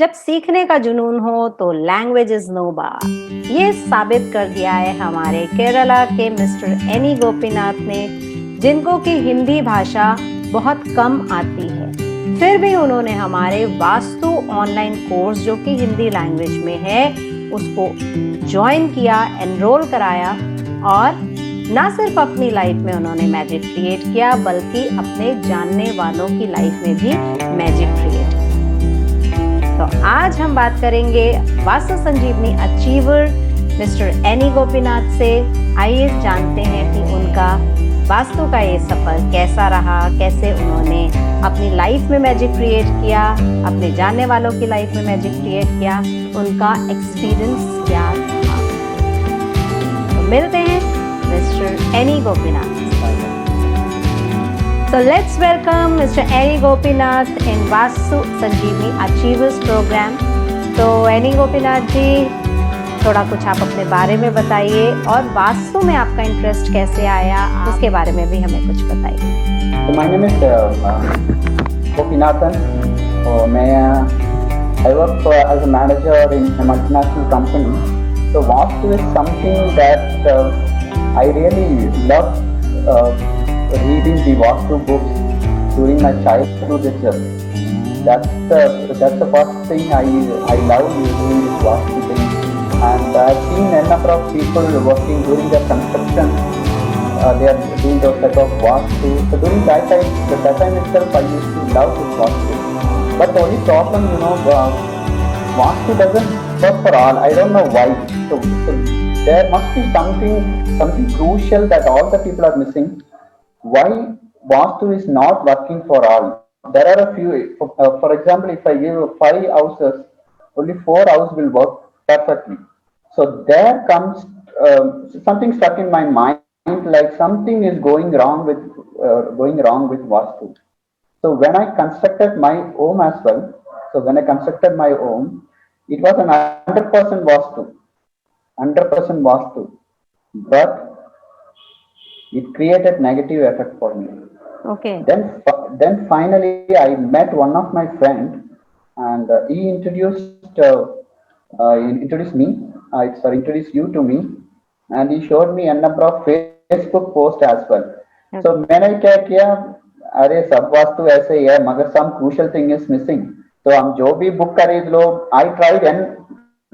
जब सीखने का जुनून हो तो लैंग्वेज इज नो बार। ये साबित कर दिया है हमारे केरला के मिस्टर एनी गोपीनाथ ने, जिनको कि हिंदी भाषा बहुत कम आती है। फिर भी उन्होंने हमारे वास्तु ऑनलाइन कोर्स जो कि हिंदी लैंग्वेज में है उसको ज्वाइन किया, एनरोल कराया और ना सिर्फ अपनी लाइफ में उन्होंने मैजिक क्रिएट किया बल्कि अपने जानने वालों की लाइफ में भी मैजिक क्रिएट किया। तो आज हम बात करेंगे वास्तु संजीवनी अचीवर मिस्टर एनी गोपीनाथ से। आइए जानते हैं कि उनका वास्तु का ये सफर कैसा रहा, कैसे उन्होंने अपनी लाइफ में मैजिक क्रिएट किया, अपने जानने वालों की लाइफ में मैजिक क्रिएट किया, उनका एक्सपीरियंस क्या था। तो मिलते हैं mister Ani Gopinath. So let's welcome Mr. Any Gopinath in Vastu Sanjeevani achievers program. तो एनी गोपीनाथ जी, थोड़ा कुछ आप अपने बारे में बताइए और वास्तु में आपका इंटरेस्ट कैसे आया, उसके बारे में भी हमें कुछ बताइए। So my name is Gopinathan. I work as a manager in a multinational company. So Vastu is something that I really love reading the Vastu books during my childhood itself. That's the first thing I love doing this Vastu thing. And I've seen a number of people working during their construction. They are doing those type of Vastu. So during that time itself, I used to love this Vastu. But the only problem, Vastu doesn't work for all. I don't know why. So there must be something crucial that all the people are missing. Why Vastu is not working for all? There are a few. For example, if I give 5 houses, only 4 houses will work perfectly. So there comes something stuck in my mind, like something is going wrong with Vastu. So when I constructed my home as well, it was an 100% Vastu, but it created negative effect for me. Okay. Then finally I met one of my friend, and he introduced you to me, and he showed me a number of Facebook posts as well. Okay. So मैंने क्या किया, अरे सब वास्तु ऐसे ही है मगर some crucial thing is missing. तो हम जो भी बुक खरीद लो, I tried and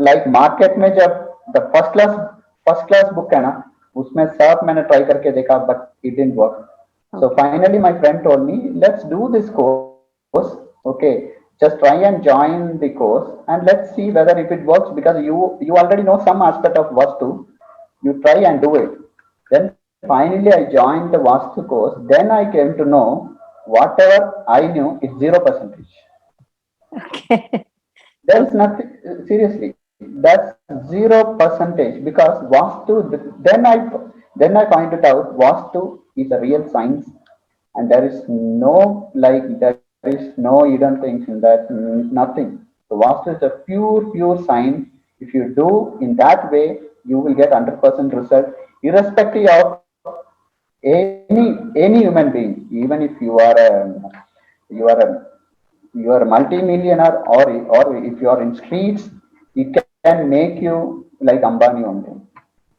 like market में जब the first class बुक है ना, उसमें सब मैंने ट्राई करके देखा, but it didn't work. So finally my friend told me, let's do this course. Okay, just try and join the course and let's see whether if it works, because you already know some aspect of Vastu. You try and do it. Then finally I joined the Vastu course. Then I came to know whatever I knew is 0%. Okay. There's nothing, seriously, that's 0%, because Vastu, then I pointed out Vastu is a real science, and there is no hidden things in that, nothing. So Vastu is a pure science. If you do in that way, you will get 100% result, irrespective of any human being. Even if you are a multi-millionaire, or if you are in streets, it can make you like Ambani only.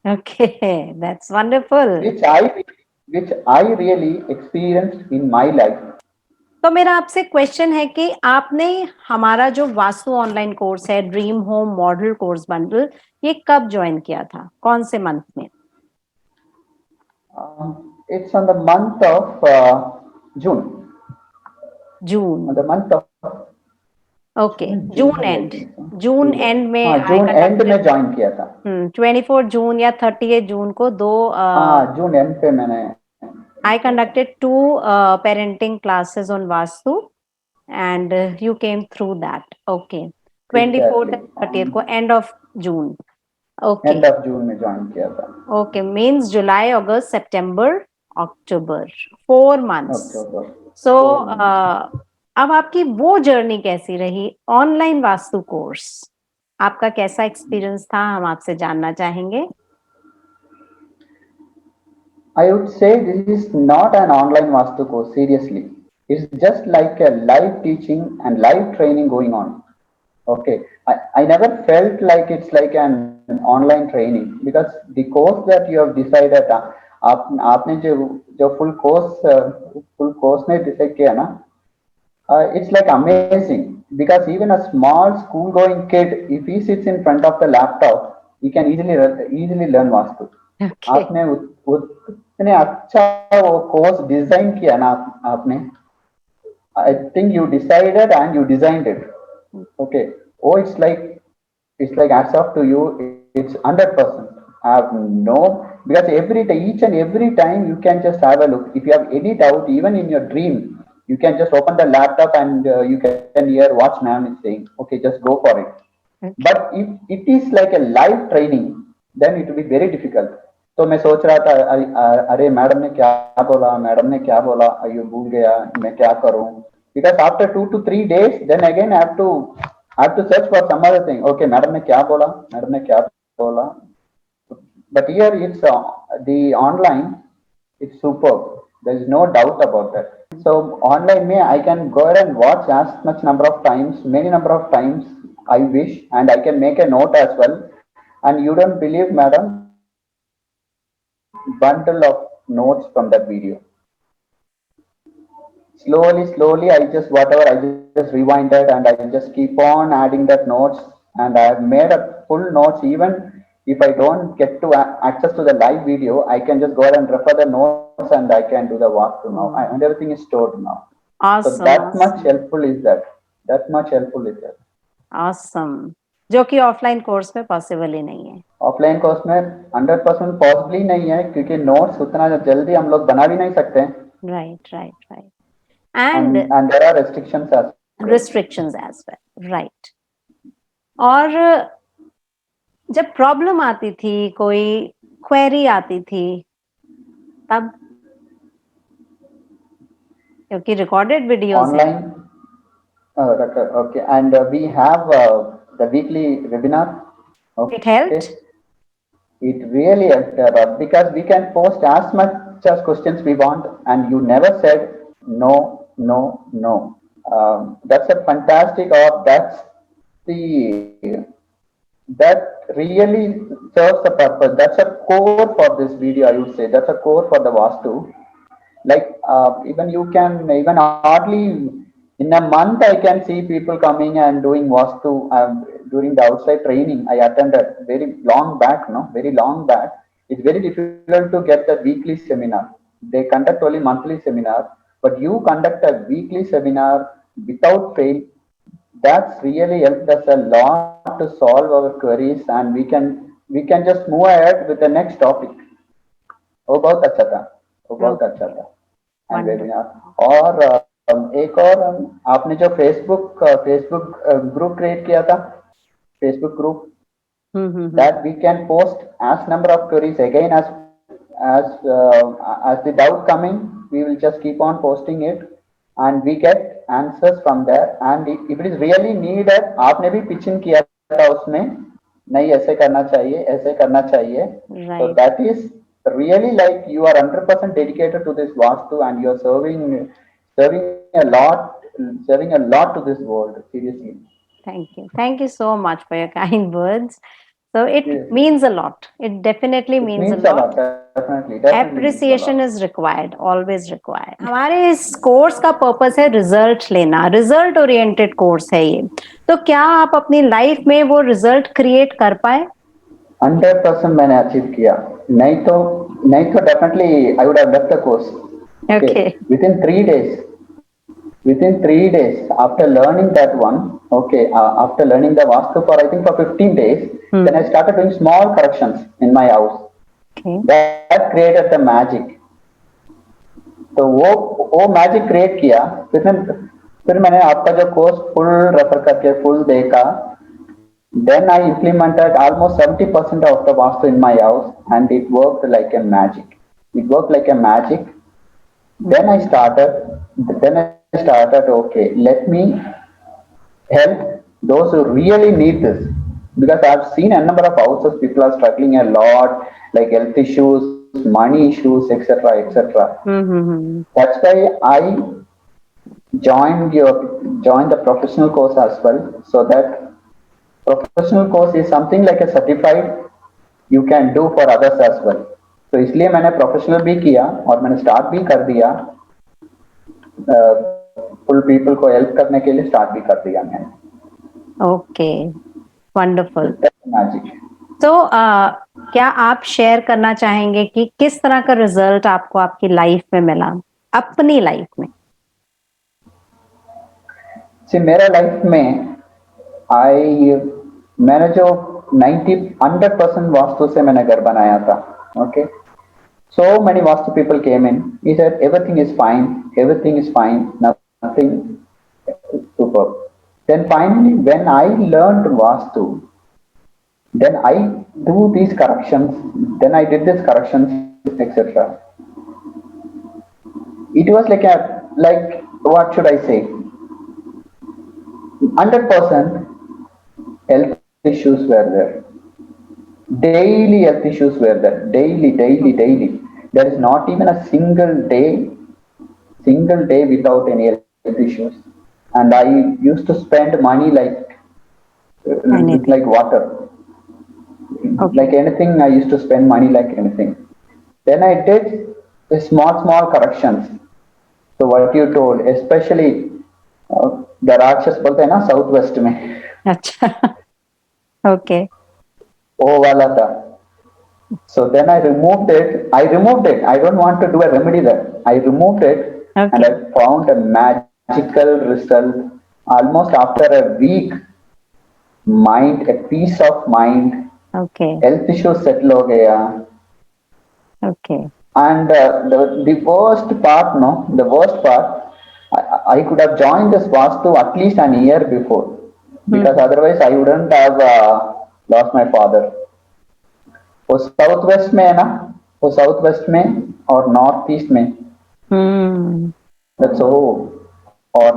Okay, that's wonderful. Which I really experienced in my life. तो मेरा आपसे question है कि आपने हमारा जो vastu online course है, dream home model course bundle, ये कब ज्वाइन किया था, कौन से मंथ में? It's on the month of June. June. On the month of okay, June and में जून एंड में ज्वाइन किया था। 24 जून या 38 जून को जून एंड पे मैंने I conducted 2 parenting classes on Vastu and you came through that. Okay. 24th and 30th को end of June. Okay. End of June में ज्वाइन किया था. Okay, means July, August, September, October. 4 months. October. So अब आपकी वो journey कैसी रही, online vastu course आपका कैसा एक्सपीरियंस था, हम आपसे जानना चाहेंगे। I would say this is not an online Vastu course, seriously. It's just like a live teaching and live training going on. Okay, I never felt like it's like an online training because the course that you have decided, आपने जो जो full course ने decide किया ना, it's like amazing because even a small school going kid, if he sits in front of the laptop, he can easily learn vastu. Okay. आपने उतने अच्छा वो कोर्स डिजाइन किया ना आपने. I think you decided and you designed it. Okay. Oh, it's like hats off to you. It's 100%. I have no, because each and every time you can just have a look. If you have any doubt, even in your dream, you can just open the laptop and you can hear what ma'am is saying. Okay, just go for it. Okay. But if it is like a live training, then it will be very difficult. तो मैं सोच रहा था अरे madam ने क्या बोला, madam ने क्या बोला, अयो भूल गया, मैं क्या करूं. Because after 2 to 3 days, then again I have to search for some other thing. Okay, madam ने क्या बोला, मैडम ने क्या बोला. But here it's the online, it's superb. There is no doubt about that. So online me, I can go ahead and watch as much number of times, many number of times I wish, and I can make a note as well. And you don't believe, madam, bundle of notes from that video. Slowly, I just whatever I just rewinded and I just keep on adding that notes, and I have made a full notes. Even if I don't get to access to the live video, I can just go ahead and refer the notes and I can do the walkthrough now, and everything is stored now. So Awesome. that much Awesome. helpful is that. That much helpful is that. Awesome. जो कि offline course में possible ही नहीं है. Offline course में 100% possible नहीं है क्योंकि notes उतना जल्दी हम लोग बना भी नहीं सकते. Right, right, right. And and there are restrictions as well. restrictions as well. Right. और जब प्रॉब्लम आती थी, कोई क्वेरी आती थी, तब क्योंकि रिकॉर्डेड वीडियोस हैं. Online. Okay, and we have the weekly webinar. Okay. It helped. It really helped because we can post as much as questions we want, and you never said no, no, no. That's a fantastic, or the that really serves a purpose. That's a core for this video, I would say. That's a core for the Vastu. Like even you can, even hardly in a month, I can see people coming and doing Vastu during the outside training. I attended very long back, no, very long back. It's very difficult to get the weekly seminar. They conduct only monthly seminar, but you conduct a weekly seminar without fail. That's really helped us a lot to solve our queries, and we can just move ahead with the next topic. वो बहुत अच्छा था, वो बहुत अच्छा था. And webinar और एक और आपने जो फेसबुक ग्रुप क्रिएट किया था, Facebook group, that we can post as number of queries again as the doubt coming, we will just keep on posting it and we get answers from there. And if it is really needed, आपने भी pitching किया था उसमें, नहीं ऐसे करना चाहिए, ऐसे करना चाहिए. So that is really like you are 100% dedicated to this Vastu, and you are serving a lot to this world. Seriously. Thank you so much for your kind words. So it means a lot. It definitely means a lot. Definitely. Appreciation is required, always required. हमारे इस course का purpose है result लेना, result oriented course है ये. तो क्या आप अपनी लाइफ में वो रिजल्ट क्रिएट कर पाए? 100% मैंने अचीव किया. नहीं तो definitely I would have left the course. Okay. Within 3 days after learning that one, after learning the Vastu for I think for 15 days, then I started doing small corrections in my house. Okay. That created the magic. तो वो magic create किया. फिर मैंने आपका जो course full refer करके full देखा. Then I implemented almost 70% of the Vastu in my house, and it worked like a magic. Then I started, okay, let me help those who really need this, because I've seen a number of houses, people are struggling a lot, like health issues, money issues, etc. That's why I joined the professional course as well, so that Professional course is something like a certified you can do for others as well. तो इसलिए मैंने professional भी किया और मैंने start भी कर दिया, फुल पीपल को हेल्प करने के लिए स्टार्ट भी कर दिया मैंने. Okay, wonderful. मैजिक. तो क्या आप शेयर करना चाहेंगे कि किस तरह का रिजल्ट आपको आपकी लाइफ में मिला, अपनी लाइफ में? मेरा लाइफ में मैंने जो 100% वास्तु से मैंने घर बनाया था. Okay, so many vastu people came in. He said everything is fine, nothing superb. Then finally when I learned vastu, then I do these corrections, then I did these corrections, etc. It was like what should I say, 100% health issues were there. Daily health issues were there. Daily. There is not even a single day without any health issues. And I used to spend money like water. Okay. Like anything, I used to spend money like anything. Then I did the small corrections. So what you told, especially the Rakshas बोलते हैं ना south west में. अच्छा. Okay. वो वाला था. So then I removed it. I don't want to do a remedy there. I removed it. Okay. And I found a magical result. Almost after a week, a peace of mind. Okay. Health issues settle हो गया. Okay. And the worst part, I could have joined this Vastu at least an year before, because otherwise I wouldn't have lost my father. वो south west में है ना, वो south west में और north east में. That's all. और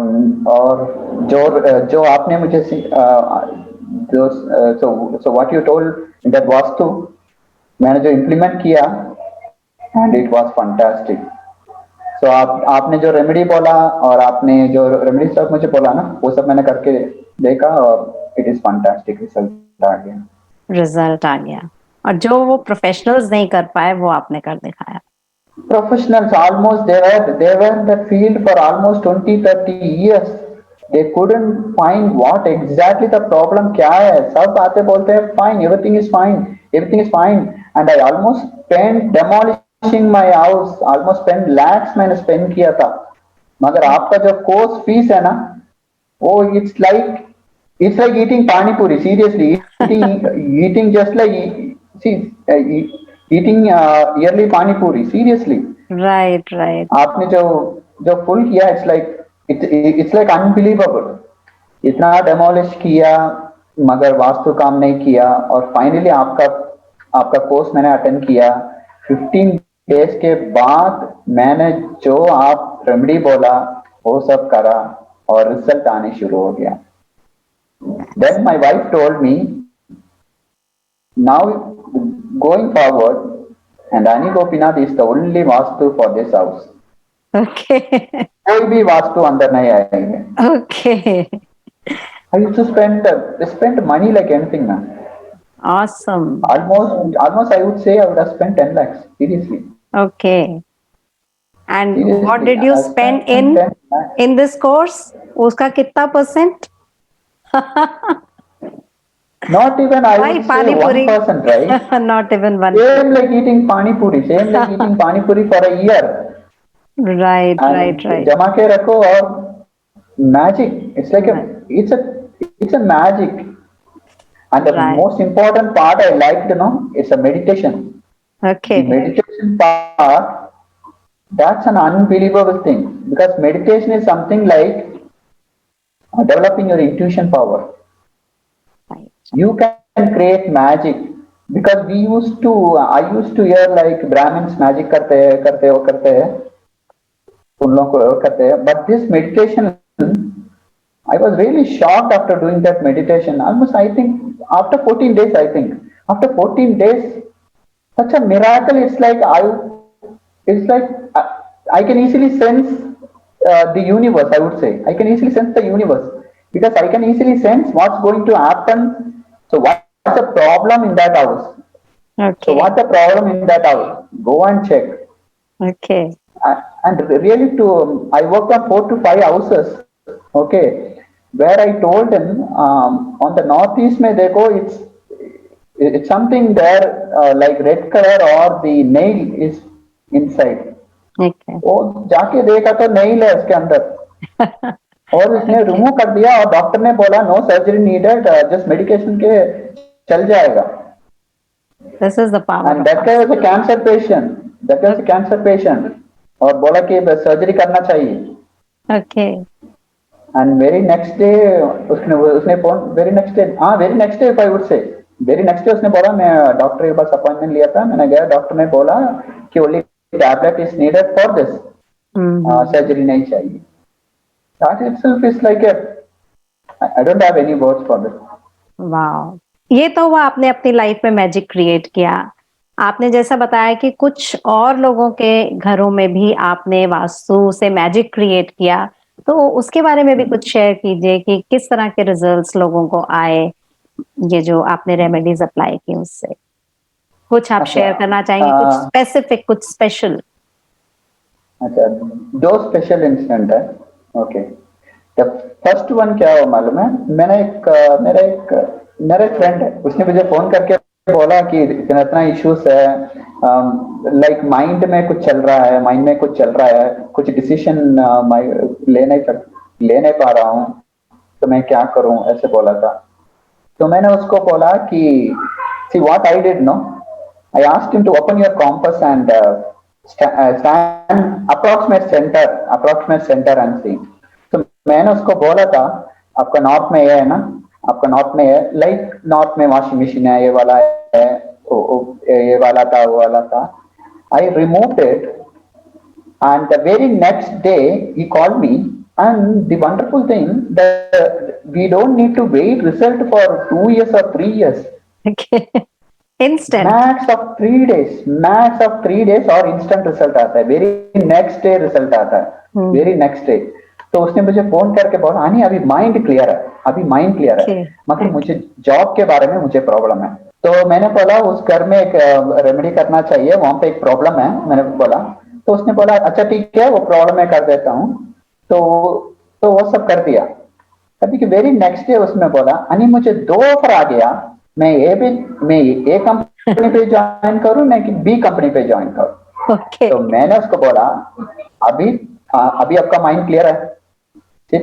जो आपने मुझे so what you told in that vastu मैंने जो इम्प्लीमेंट किया, and it was fantastic. So आपने जो रेमेडी बोला और आपने जो रेमेडी सब मुझे बोला ना, वो सब मैंने करके देखा और it is fantastic. रिजल्ट आ गया और जो वो प्रोफेशनल्स नहीं कर पाए वो आपने कर दिखाया. Professionals almost they were in the field for almost 20-30 years. They couldn't find what exactly the problem क्या है. सब आते बोलते हैं fine, everything is fine, and I almost spent demolishing my house, almost spent lakhs मैंने spend किया था. मगर आपका जो course fees है ना, वो it's like eating pani puri. Seriously, eating just like eating yearly pani puri. Seriously. Right. आपने जो full किया, it's like unbelievable. इतना demolish किया मगर वास्तु काम नहीं किया, और finally आपका कोर्स मैंने अटेंड किया. 15 डेज के बाद मैंने जो आप रेमेडी बोला वो सब करा और रिजल्ट आने शुरू हो गया. Then my wife told me, now going forward, and Ani Gopinath is the only vastu for this house. Okay. कोई भी वास्तु अंदर नहीं आएंगे. Okay. I used to spend money like anything, man. Awesome. Almost I would say I would have spent 10 lakhs. Seriously. Okay. And Seriously, what did you spend in this course? उसका कितना %? Not even I Why would pani say puri? 1%, right? Not even 1%. Same like eating pani puri for a year. Right. जमा के रखो और magic. It's like it's a magic. And the most important part I liked, it's a meditation. Okay. The meditation part, that's an unbelievable thing, because meditation is something like developing your intuition power. Right. You can create magic, because I used to hear like Brahmins magic करते हैं, उन लोगों को करते हैं. But this meditation, I was really shocked after doing that meditation. Almost, I think, after 14 days, such a miracle. It's like I can easily sense the universe. I would say I can easily sense the universe. because I can easily sense what's going to happen. So what's the problem in that house? So what's Okay. the problem in that house? Go and check. Okay. And really, I worked on 4 to 5 houses. Okay, where I told him on the northeast may they go. It's something there like red color or the nail is inside. Okay. वो जाके देखा तो nail है उसके अंदर और उसने Okay. Remove कर दिया और डॉक्टर ने बोला no surgery needed just medication के चल जाएगा This is the power and of that guy was us. A cancer patient that was a cancer patient और बोला कि सर्जरी करना चाहिए Okay. And very next day उसने उसने phone very next day I would say very next day उसने बोला मैं डॉक्टर के पास अपॉइंटमेंट लिया था मैंने गया डॉक्टर ने बोला कि only tablet is needed for this hmm. Surgery नहीं चाहिए that itself is like a I don't have any words for this वाह! ये तो हुआ आपने अपनी लाइफ में मैजिक क्रिएट किया। आपने जैसा बताया कि कुछ और लोगों के घरों में भी आपने वास्तु से मैजिक क्रिएट किया, तो उसके बारे में भी कुछ शेयर कीजिए कि किस तरह के रिजल्ट्स लोगों को आए, ये जो आपने रेमेडीज़ अप्लाई की उससे? कुछ आप अच्छा शेयर करना चाहेंगे, कुछ स्पेसिफिक, कुछ स्पेशल? अच्छा दो स्पेशल इंसिडेंट है ओके द फर्स्ट वन क्या हुआ मालूम है मेरा एक फ्रेंड है उसने मुझे फोन करके बोला कि इतना इतना इश्यूज है लाइक माइंड में कुछ चल रहा है माइंड में कुछ चल रहा है कुछ डिसीजन ले नहीं पा रहा हूँ तो मैं क्या करूँ ऐसे बोला था तो मैंने उसको बोला कि see what I did no I asked him to open your compass and stand approximate center and see तो मैंने उसको बोला था आपका नॉर्थ में ये है ना आपका नॉर्थ में है लाइक नॉर्थ में वॉशिंग मशीन है ये वाला है ये वाला था वो वाला था I removed it and the very next day he called me and the wonderful thing that we don't need to wait result for 2 years or 3 years okay, instant. Max of 3 days और instant result आता है very next day result आता है हुँ, very next day तो उसने मुझे phone करके बोला आनी अभी माइंड क्लियर है ओके, मगर ओके, मुझे जॉब के बारे में मुझे प्रॉब्लम है तो मैंने बोला उस घर में एक रेमेडी करना चाहिए वहां पे एक प्रॉब्लम है मैंने बोला तो उसने बोला अच्छा ठीक है वो प्रॉब्लम मैं कर देता हूँ तो वो सब कर दिया अभी कि वेरी नेक्स्ट डे उसने बोला अनि मुझे 2 ऑफर आ गया मैं ए कंपनी पे ज्वाइन करूं मैं कि बी कंपनी पे ज्वाइन करूं ओके, तो मैंने उसको बोला अभी अभी आपका माइंड क्लियर है sit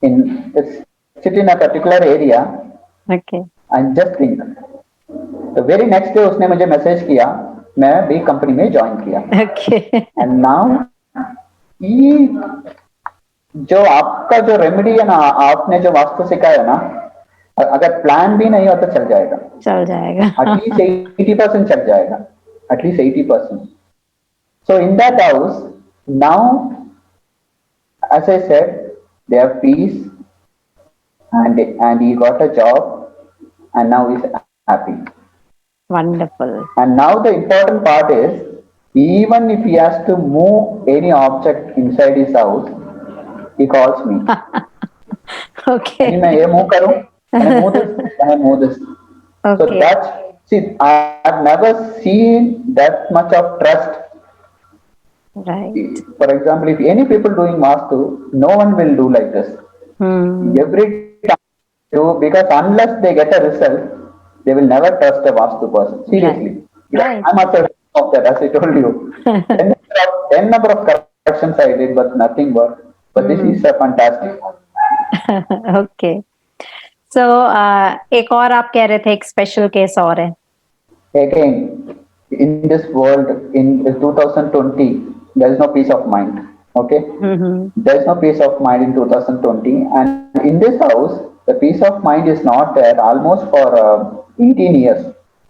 in sit in a particular area okay, and just think तो वेरी नेक्स्ट डे उसने मुझे मैसेज किया मैं बी कंपनी में ज्वाइन किया ओके, एंड नाउ ये जो आपका जो रेमेडी है ना आपने जो वास्तु सिखाया ना अगर प्लान भी नहीं हो तो चल जाएगा चल जाएगा। एटलीस्ट 80% चल जाएगा at least 80% so in that house now as I said they have peace and he got a job and now he's happy wonderful. and now the important part is even if he has to move any object inside his house he calls me okay, यानी मैं ये move करूं can I move this so okay, that's see I've never seen that much of trust right. for example if any people doing vastu no one will do like this hmm, every time they do because unless they get a result they will never trust a vastu person right, seriously right. I'm also of that as I told you n number of corrections I did but nothing worked but this is a fantastic okay, so एक और आप कह रहे थे एक special case और है। again in this world in 2020 there is no peace of mind okay hmm, hmm, there is no peace of mind in 2020 and in this house the peace of mind is not there almost for 18 years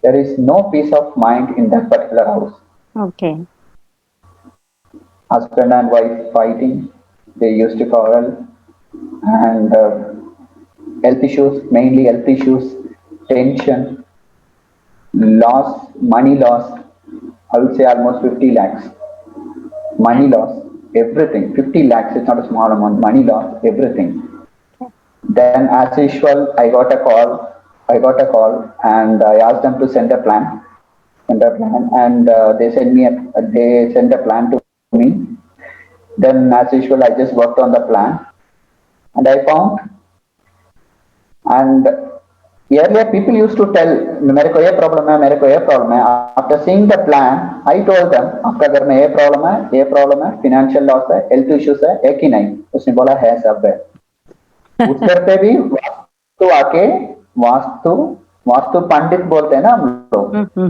there is no peace of mind in that particular house okay, husband and wife fighting they used to quarrel and health issues mainly health issues tension loss money loss I would say almost 50 lakhs money loss everything 50 lakhs it's not a small amount money loss everything Then, as usual, I got a call. And I asked them to send a plan, and they sent a plan to me. Then, as usual, I just worked on the plan, and I found. And earlier, people used to tell, मेरे को ये problem है, मेरे को ये problem है. After seeing the plan, I told them, आपका घर में ये problem है, financial loss है, health issues है कि नहीं? उसने बोला है, सब है. उस घर पे भी वास्तु वास्तु पंडित बोलते हैं ना हम लोग,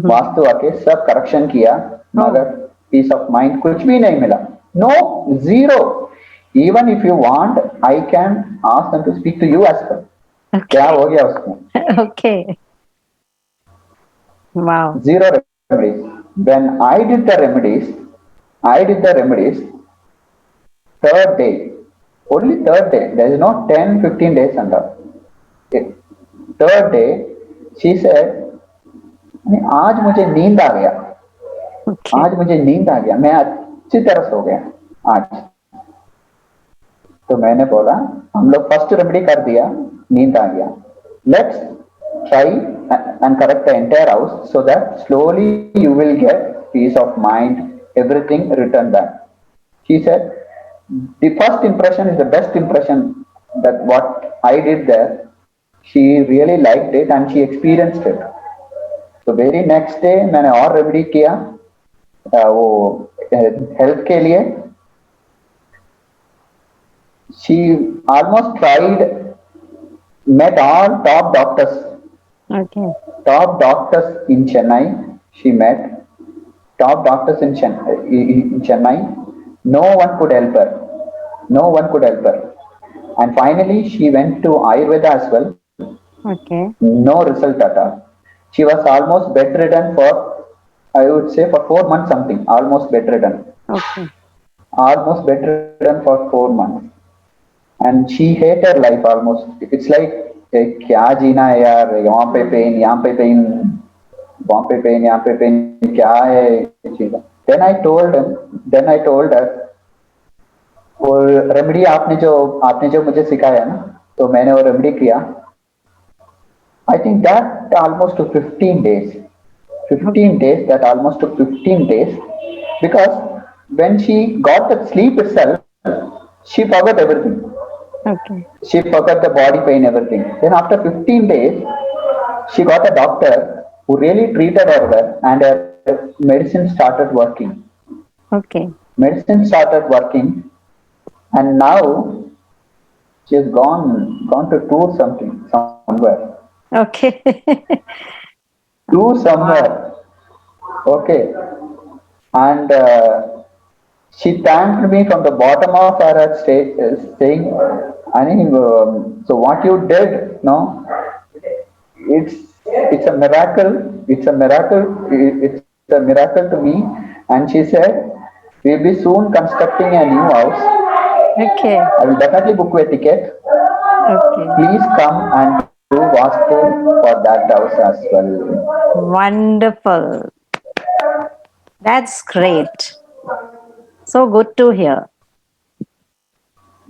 वास्तु आके सब करेक्शन किया, मगर पीस ऑफ माइंड कुछ भी नहीं मिला. No, zero. Even if you want, I can ask them to speak to you as well. क्या हो गया उसको? Okay, wow. Zero remedies. When I did the remedies, third day, only third day, there is no 10-15 days under. Third day, she said, आज मुझे नींद आ गया, आज मुझे नींद आ गया, मैं अच्छी तरह सो गया आज. तो मैंने बोला, हम लोग फर्स्ट रेमेडी कर दिया, नींद आ गया. Let's try and correct the entire house so that slowly you will get peace of mind, everything returned back. She said, the first impression is the best impression, that what I did there, she really liked it and she experienced it. So very next day मैंने और remedy किया वो health के लिए. She almost tried, met all top doctors. Okay. Top doctors in Chennai, she met. Top doctors in Chennai. No one could help her. And finally, she went to Ayurveda as well. Okay. No result at all. She was almost bedridden for, I would say, for 4 months something. Almost bedridden. Okay. Almost bedridden for 4 months. And she hated her life almost. It's like, क्या जीना है यार, यहाँ पे pen, यहाँ पे pen, वहाँ पे pen, यहाँ पे पेन, क्या है जीना. Then I told her, वो रेमेडी आपने जो मुझे सिखाया ना, तो मैंने वो रेमेडी किया. I think that almost took 15 days. 15 days, that almost took 15 days, because when she got the sleep itself, she forgot everything. Okay. She forgot the body pain, everything. Then after 15 days, she got a doctor who really treated her well, and her medicine started working. Okay. Medicine started working, and now she has gone to tour somewhere. Okay. Tour somewhere. Okay. And she thanked me from the bottom of her heart, saying, so what you did, no, it's a miracle. It's a miracle to me. And she said, we'll be soon constructing a new house. Okay. I will definitely book you a ticket. Okay. Please come and do Vastu for that house as well. Wonderful. That's great. So good to hear.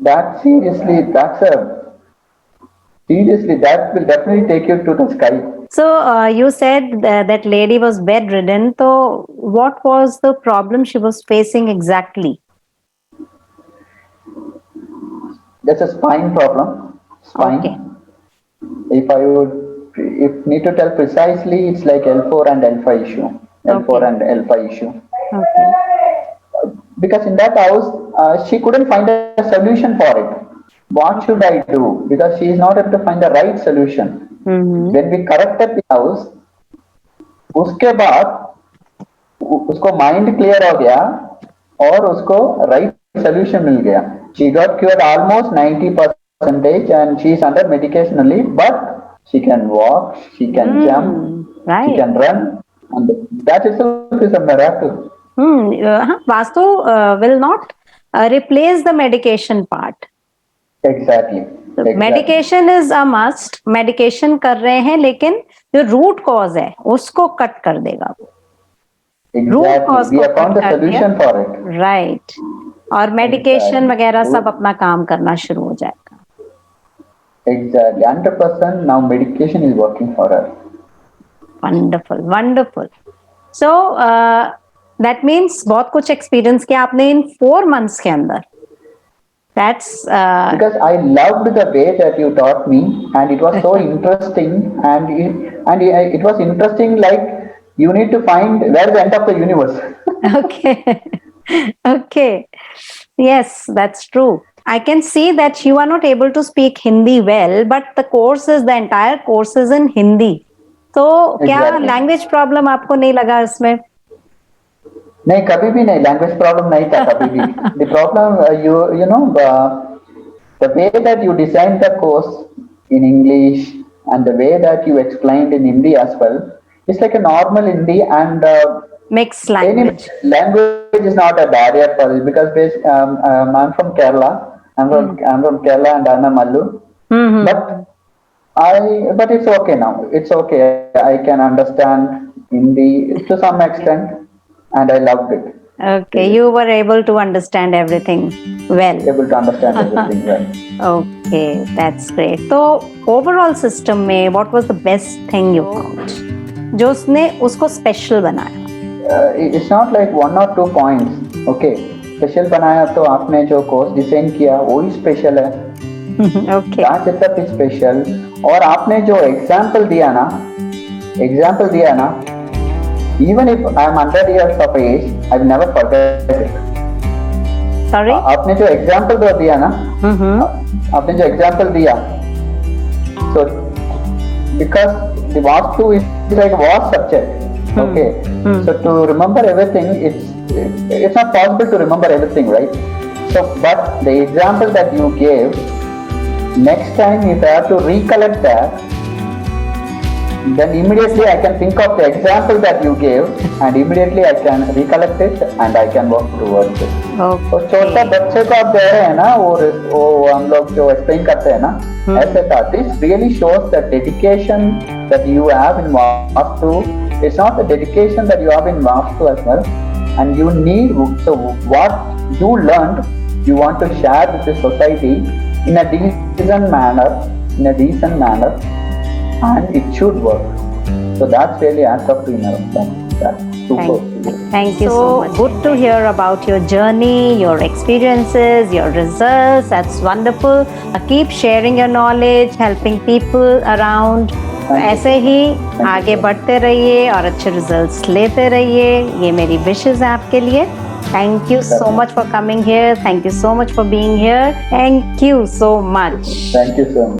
That will definitely take you to the sky. So you said that lady was bedridden. So what was the problem she was facing exactly? That's a spine problem. Spine. Okay. If need to tell precisely, it's like L4 and L5 issue. L4 and L5 issue. Okay. Because in that house, she couldn't find a solution for it. What should I do? Because she is not able to find the right solution. Mm-hmm. When we corrected the house, उसके बाद उसको mind clear हो गया और उसको right solution मिल गया. She got cured almost 90%, and she is under medication only, but she can walk, she can jump, right. She can run, and that itself is a miracle. Vastu will not replace the medication part. Exactly. Medication is a must. Medication कर रहे हैं, लेकिन जो root cause है उसको cut कर देगा. Exactly. We have found a solution for it. Right. और medication वगैरह सब अपना काम करना शुरू हो जाएगा. Exactly, 100%. Now medication is working for her. Wonderful wonderful. So that means बहुत कुछ एक्सपीरियंस किया आपने इन 4 months के अंदर. That's Because I loved the way that you taught me, and it was so interesting, and it was interesting. Like you need to find where is the end of the universe. okay. Okay. Yes, that's true. I can see that you are not able to speak Hindi well, but the entire course is in Hindi. तो क्या Exactly. Language problem आपको नहीं लगा इसमें? नहीं, कभी भी नहीं, लैंग्वेज प्रॉब्लम नहीं था कभी भी. The problem, you know, the way that you designed the course in English and the way that you explained in Hindi as well, it's like a normal Hindi, and Mixed any language. language is not a barrier for it, because I'm from Kerala. I'm from Kerala, and I'm a Mallu. Mm-hmm. But it's okay now. It's okay. I can understand Hindi to some extent, and I loved it. Okay, you were able to understand everything well. Able to understand everything well. Okay, that's great. So overall system में what was the best thing you found? जो उसने उसको special बनाया? It's not like 1 or 2 points. Okay, special बनाया तो आपने जो course design किया वही स्पेशल है. Okay. That's itself is special. और आपने जो एग्जाम्पल दिया ना, even if I'm 100 years of age, I will never forget it. Sorry? आपने जो एग्जाम्पल दिया ना, आपने जो एग्जाम्पल दिया, so because the Vastu is like a vast subject. Okay, so to remember everything, it's not possible to remember everything, right? So, but the example that you gave, next time if I have to recollect that, then immediately I can think of the example that you gave, and immediately I can recollect it and I can work towards it. Okay. तो छोटा बच्चे को आप दे रहे हैं ना, वो हम लोग जो एक्सप्लेन करते हैं ना, ऐसे था. This really shows the dedication that you have in Vastu. It's not the dedication that you have in Vastu as well, and you need, so what you learned, you want to share with the society in a decent manner, and it should work. So that's really hats off to you. That's super. Thank you so much. Good to hear about your journey, your experiences, your results. That's wonderful. Keep sharing your knowledge, helping people around. ऐसे ही आगे बढ़ते रहिए और अच्छे results लेते रहिए. ये मेरी विशेस है आपके लिए. Thank you so much for coming here. Thank you so much for being here. Thank you so much. Thank you so much.